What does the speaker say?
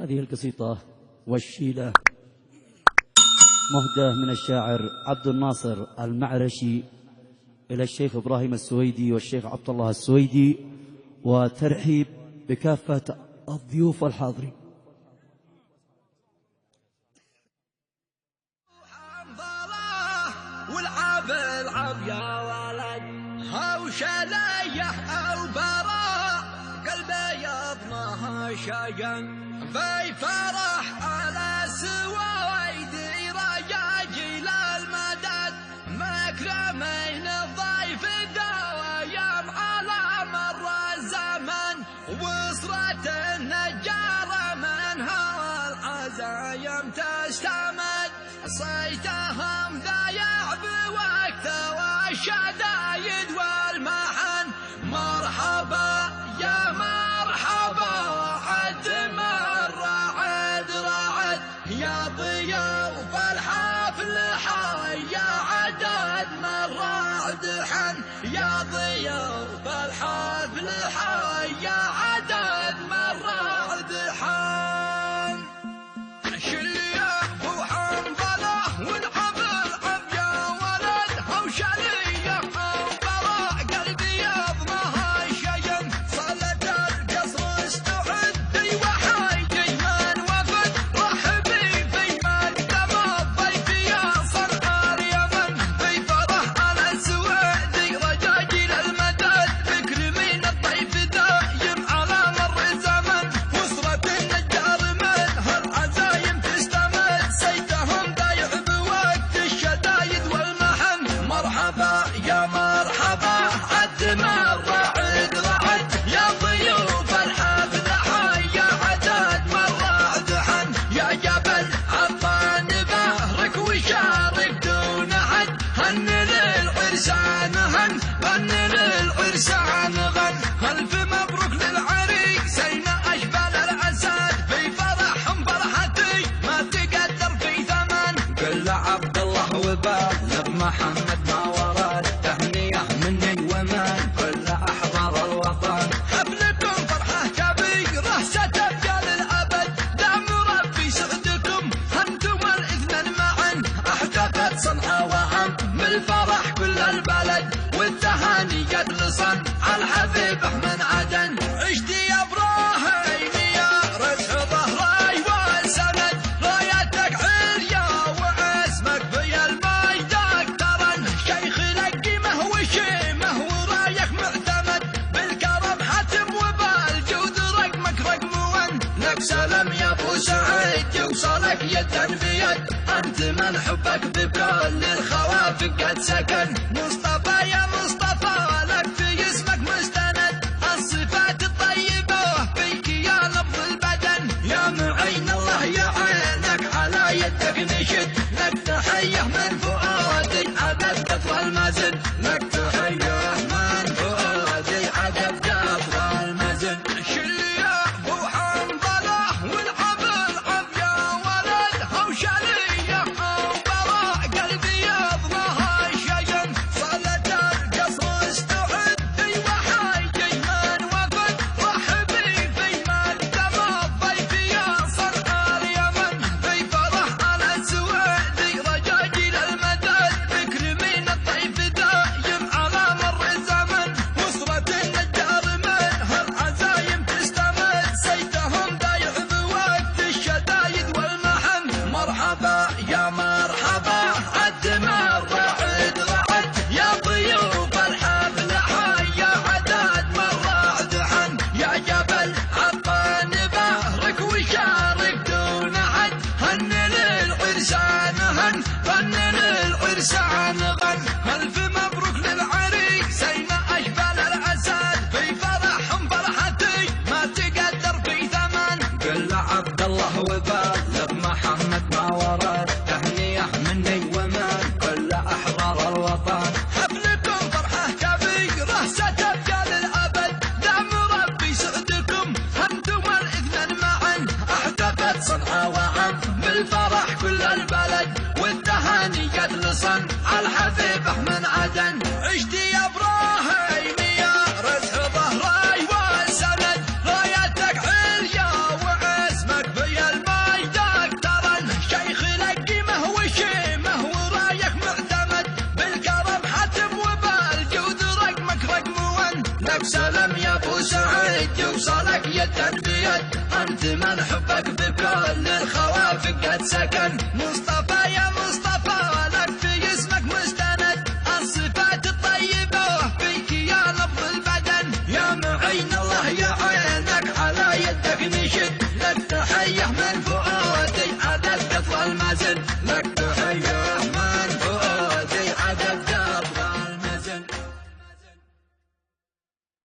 هذه القصيدة والشيلة مهداة من الشاعر عبد الناصر المعرشي إلى الشيخ إبراهيم السويدي والشيخ عبد الله السويدي، وترحيب بكافة الضيوف الحاضرين. والعب العب يا ولد هوشليه او براء قلبي يضمها شجن في فرح على سويدي رجاجيل المدد مكرمين الضيف دوايم على مر الزمن وصرت النجار منها العزايم تستمد صيتهم ضايع بوقت والشدايد والمحن مرحبا يا مرحبا عد رعد رعد يا ضيوف الحفل حيا عدد من رعد حن يا ضيوف الحفل حيا عدد من رعد حن شليا ابو حنظله والعب العب يا ولد هوشليه او براء قلبي يضمها شجن صلت القصر استعدي وحيجي من وفد رحبي في مقدم الضيف يا صنع اليمن في فرح على السويدي رجاجيل المدد فكر من الضيف دايم على مر الزمن وصرت النجار منها العزايم تستمد سيفهم ضايع بوقت الشدايد والمحن مرحبا يا مرحبا عد من رعد رعد يا ضيوف الحفل حيا عدد من رعد حن يا جبل عطان بهرك وشارك دون حد هن للعرسان هن للعرسان غن ألف مبروك للعريق سينا أشبال الأسد في فرحهم فرحتي ما تقدر في ثمن قل عبد الله وبلغ محمد ما ورد تهنية مني ومن كل أحضر الوطن حفلكم فرحة كبيرة ستبقى للأبد دام ربي سعدكم أنتم الإثنين معا أحدقت صنعا وعم من الفرح كل البلد والتهاني قد لصن عالحبيب من عدن عشتي يا ابراهيم يا رزق ظهراي والسند رايتك عليا واسمك في الميدان ترن شيخ لقي مهوشيمه ورايك معتمد بالكرم حتم وبالجود رقمك رقم ون لك سلام يا ابو سعيد يوصلك يدا بيد انت من حبك بكل الخوافق قد سكن مصطفى يا مصطفى لك في اسمك مستند الصفات الطيبة فيك يا نبض البدن يا معين الله يا عينك على يدك نشد لك تحية من فؤادي عدد قطر المزن لك تحية من فؤادي عدد قطر المزن شليا ابو حنظله والعب العب يا ولد هوشليه او براء قلبي يضمها شجن صلت القصر استعدي وحيجي من وفد رحبي في مقدم الضيف يا صنع اليمن في فرح على السويدي رجاجيل المدد فكر من الضيف دايم على مر الزمن وصرت النجار منها العزايم تستمد سيفهم ضايع بوقت الشدايد والمحن مرحبا يا مرحبا عد من رعد رعد يا ضيوف الحفل حيا عدد من رعد حن يا جبل عطان بهرك وشارك دون حد هن للعرسان هن للعرسان غن ألف مبروك للعريق سينا أشبال الأسد في فرحهم فرحتي ما تقدر في ثمن قل عبد الله وبلغ محمد ما ورد تهنية مني ومن كل أحرار الوطن حفلكم فرحة كبيرة ستبقى للأبد دام ربي سعدكم أنتم الإثنين معا أحدقت صنعا وعم بالفرح كل البلد والتهاني قد لصن عالحبيب من عدن عشتي يا ابراهيم يا رزق ظهراي والسند رايتك عليا واسمك في لك سلام يا ابو سعيد يوصلك يدا بيد انت من حبك بكل الخوافق قد سكن مصطفى يا مصطفى